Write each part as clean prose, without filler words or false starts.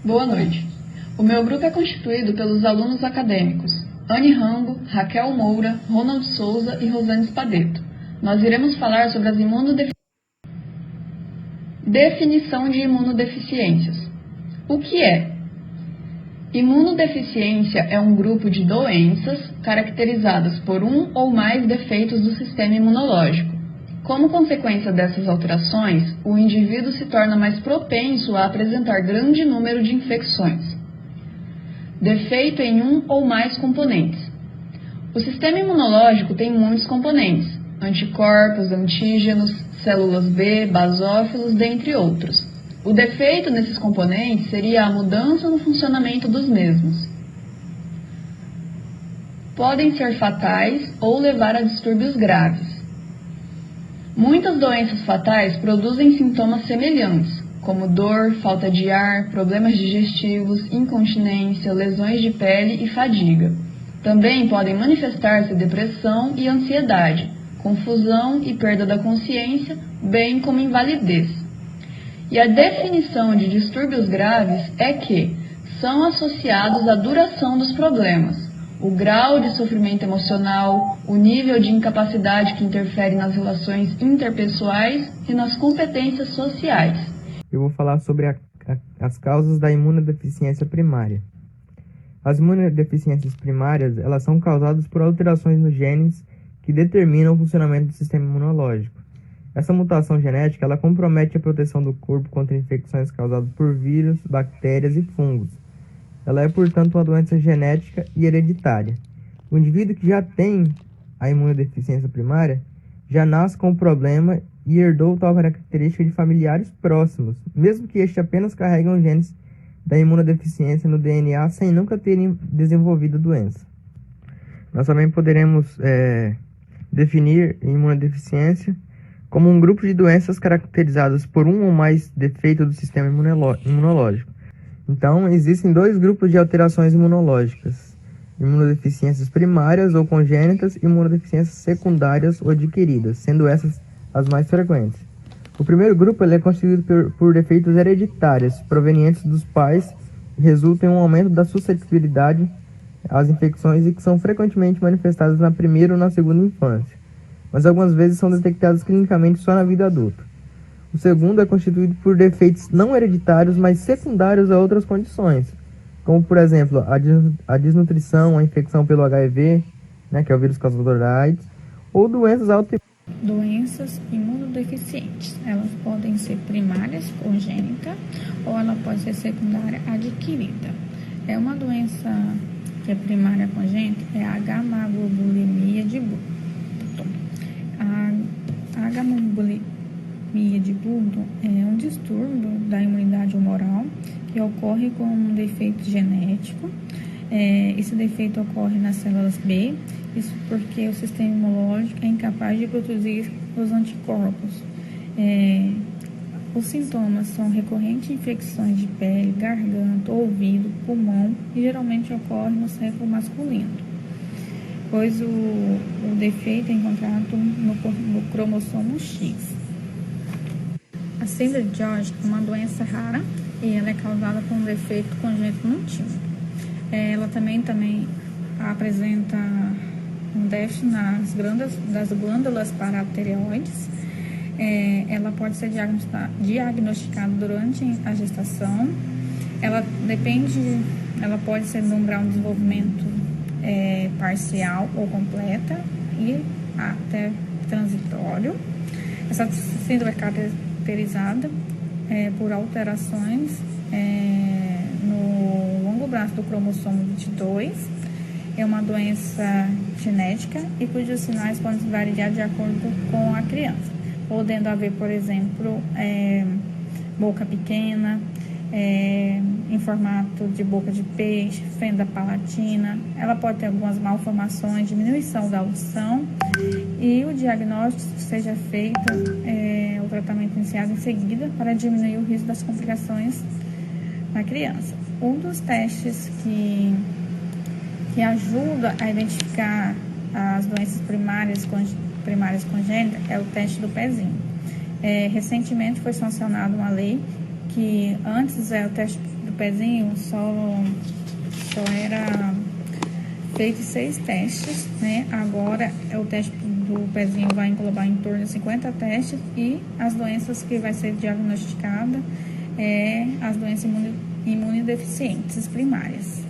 Boa noite. O meu grupo é constituído pelos alunos acadêmicos Anne Rambo, Raquel Moura, Ronald Souza e Rosane Spadeto. Nós iremos falar sobre as Definição de imunodeficiências. O que é? Imunodeficiência é um grupo de doenças caracterizadas por um ou mais defeitos do sistema imunológico. Como consequência dessas alterações, o indivíduo se torna mais propenso a apresentar grande número de infecções. Defeito em um ou mais componentes. O sistema imunológico tem muitos componentes: anticorpos, antígenos, células B, basófilos, dentre outros. O defeito nesses componentes seria a mudança no funcionamento dos mesmos. Podem ser fatais ou levar a distúrbios graves. Muitas doenças fatais produzem sintomas semelhantes, como dor, falta de ar, problemas digestivos, incontinência, lesões de pele e fadiga. Também podem manifestar-se depressão e ansiedade, confusão e perda da consciência, bem como invalidez. E a definição de distúrbios graves é que são associados à duração dos problemas, o grau de sofrimento emocional, o nível de incapacidade que interfere nas relações interpessoais e nas competências sociais. Eu vou falar sobre as causas da imunodeficiência primária. As imunodeficiências primárias, elas são causadas por alterações nos genes que determinam o funcionamento do sistema imunológico. Essa mutação genética, ela compromete a proteção do corpo contra infecções causadas por vírus, bactérias e fungos. Ela é, portanto, uma doença genética e hereditária. O indivíduo que já tem a imunodeficiência primária já nasce com o problema e herdou tal característica de familiares próximos, mesmo que estes apenas carreguem os genes da imunodeficiência no DNA sem nunca terem desenvolvido a doença. Nós também poderemos definir imunodeficiência como um grupo de doenças caracterizadas por um ou mais defeitos do sistema imunológico. Então, existem dois grupos de alterações imunológicas: imunodeficiências primárias ou congênitas e imunodeficiências secundárias ou adquiridas, sendo essas as mais frequentes. O primeiro grupo ele é constituído por defeitos hereditários provenientes dos pais que resultam em um aumento da suscetibilidade às infecções e que são frequentemente manifestadas na primeira ou na segunda infância, mas algumas vezes são detectadas clinicamente só na vida adulta. O segundo é constituído por defeitos não hereditários, mas secundários a outras condições, como, por exemplo, a desnutrição, a infecção pelo HIV, que é o vírus causador da AIDS, ou doenças autoimunes. Doenças imunodeficientes. Elas podem ser primárias, congênita, ou ela pode ser secundária, adquirida. É uma doença que é primária congênita, é a gamaglobulinemia de Burton. A gamaglobulinemia de Burton é um distúrbio da imunidade humoral que ocorre com um defeito genético. Esse defeito ocorre nas células B, isso porque o sistema imunológico é incapaz de produzir os anticorpos. Os sintomas são recorrentes infecções de pele, garganta, ouvido, pulmão e geralmente ocorre no sexo masculino, pois o defeito é encontrado no cromossomo X. A síndrome de George é uma doença rara e ela é causada por um defeito congênito no timo. Ela também apresenta um déficit das glândulas paratireoides. Ela pode ser diagnosticada durante a gestação. Ela pode ser no umbral de desenvolvimento parcial ou completa e até transitório. Essa síndrome é caracterizada por alterações no longo braço do cromossomo 22. É uma doença genética e cujos sinais podem variar de acordo com a criança, podendo haver, por exemplo, boca pequena, em formato de boca de peixe, fenda palatina. Ela pode ter algumas malformações, diminuição da audição, e o diagnóstico seja feito, o tratamento iniciado em seguida para diminuir o risco das complicações na criança. Um dos testes que ajuda a identificar as doenças primárias congênitas é o teste do pezinho. Recentemente foi sancionada uma lei que antes o teste do pezinho só era feito 6 testes, né? Agora o teste do pezinho vai englobar em torno de 50 testes e as doenças que vai ser diagnosticada as doenças imunodeficientes primárias.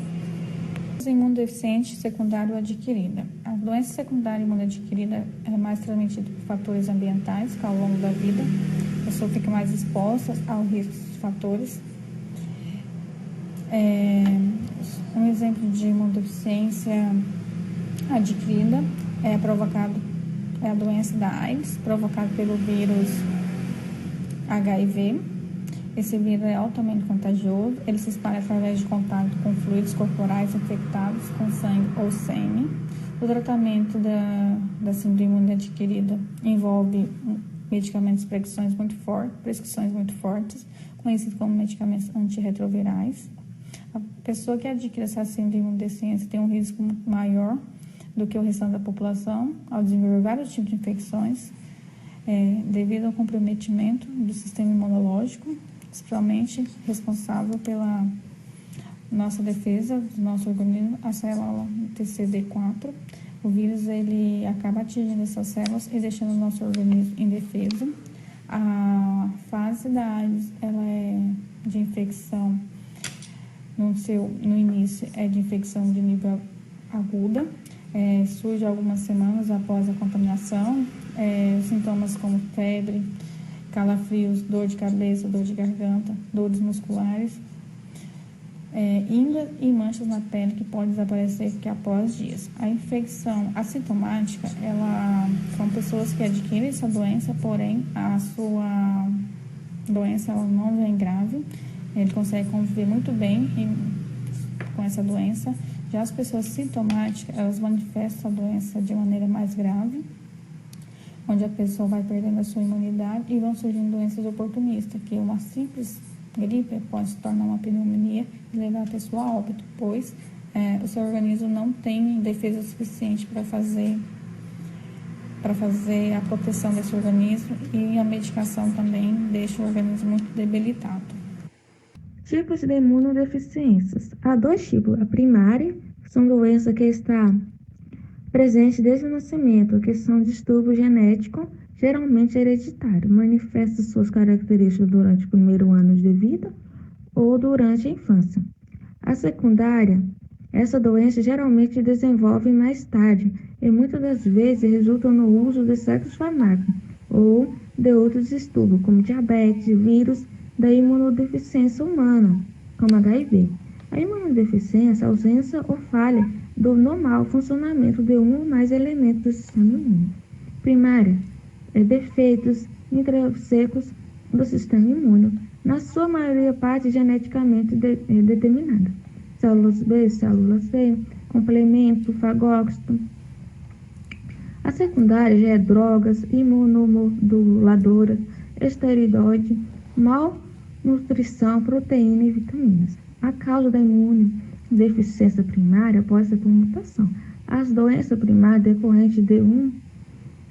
Imunodeficiente secundário adquirida. A doença secundária imunoadquirida é mais transmitida por fatores ambientais, que ao longo da vida a pessoa fica mais exposta ao risco dos fatores. Um exemplo de imunodeficiência adquirida é a doença da AIDS, provocada pelo vírus HIV. Esse vírus é altamente contagioso, ele se espalha através de contato com fluidos corporais infectados com sangue ou sêmen. O tratamento da síndrome imunoadquirida envolve medicamentos, prescrições muito fortes, conhecidos como medicamentos antirretrovirais. A pessoa que adquire essa síndrome imunodeficiência tem um risco muito maior do que o restante da população ao desenvolver vários tipos de infecções, devido ao comprometimento do sistema imunológico, principalmente responsável pela nossa defesa do nosso organismo, a célula TCD4. O vírus ele acaba atingindo essas células e deixando o nosso organismo indefeso. A fase da AIDS ela é de infecção, no início é de infecção de nível aguda, surge algumas semanas após a contaminação, sintomas como febre, calafrios, dor de cabeça, dor de garganta, dores musculares, íngua e manchas na pele que podem desaparecer após dias. A infecção assintomática, são pessoas que adquirem essa doença, porém a sua doença ela não vem grave, ele consegue conviver muito bem com essa doença. Já as pessoas sintomáticas, elas manifestam a doença de maneira mais grave, onde a pessoa vai perdendo a sua imunidade e vão surgindo doenças oportunistas, que uma simples gripe pode se tornar uma pneumonia e levar a pessoa a óbito, pois o seu organismo não tem defesa suficiente para fazer a proteção desse organismo, e a medicação também deixa o organismo muito debilitado. Tipos de imunodeficiências. Há 2 tipos. A primária, que são doenças que estão presentes desde o nascimento, que são distúrbio genético, geralmente hereditário, manifesta suas características durante o primeiro ano de vida ou durante a infância. A secundária, essa doença geralmente desenvolve mais tarde e muitas das vezes resulta no uso de certos fármacos ou de outros distúrbios, como diabetes, vírus da imunodeficiência humana, como HIV. A imunodeficiência é a ausência ou falha do normal funcionamento de um ou mais elementos do sistema imune. Primária, defeitos intrínsecos do sistema imune, na sua maioria parte geneticamente determinada. Células B, células C, complemento, fagócito. A secundária já é drogas, imunomoduladoras, esteroide, malnutrição, proteína e vitaminas. A causa da imunodeficiência primária pode ser por mutação. As doenças primárias decorrentes de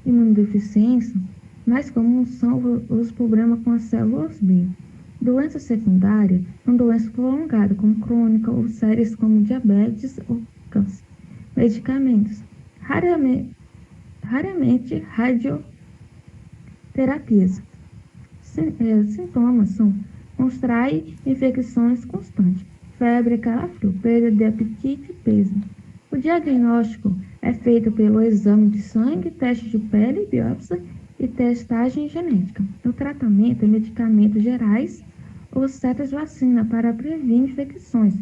imunodeficiência mais comuns são os problemas com as células B. Doenças secundárias são doenças prolongadas, como crônica ou sérias, como diabetes ou câncer. Medicamentos. Raramente radioterapias. Sintomas são contrai infecções constantes, febre, calafrio, perda de apetite e peso. O diagnóstico é feito pelo exame de sangue, teste de pele, biópsia e testagem genética. O tratamento é medicamentos gerais ou certas vacinas para prevenir infecções,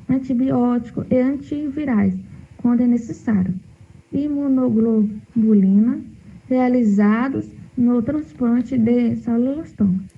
antibióticos e antivirais, quando é necessário. Imunoglobulina realizados no transplante de células tronco.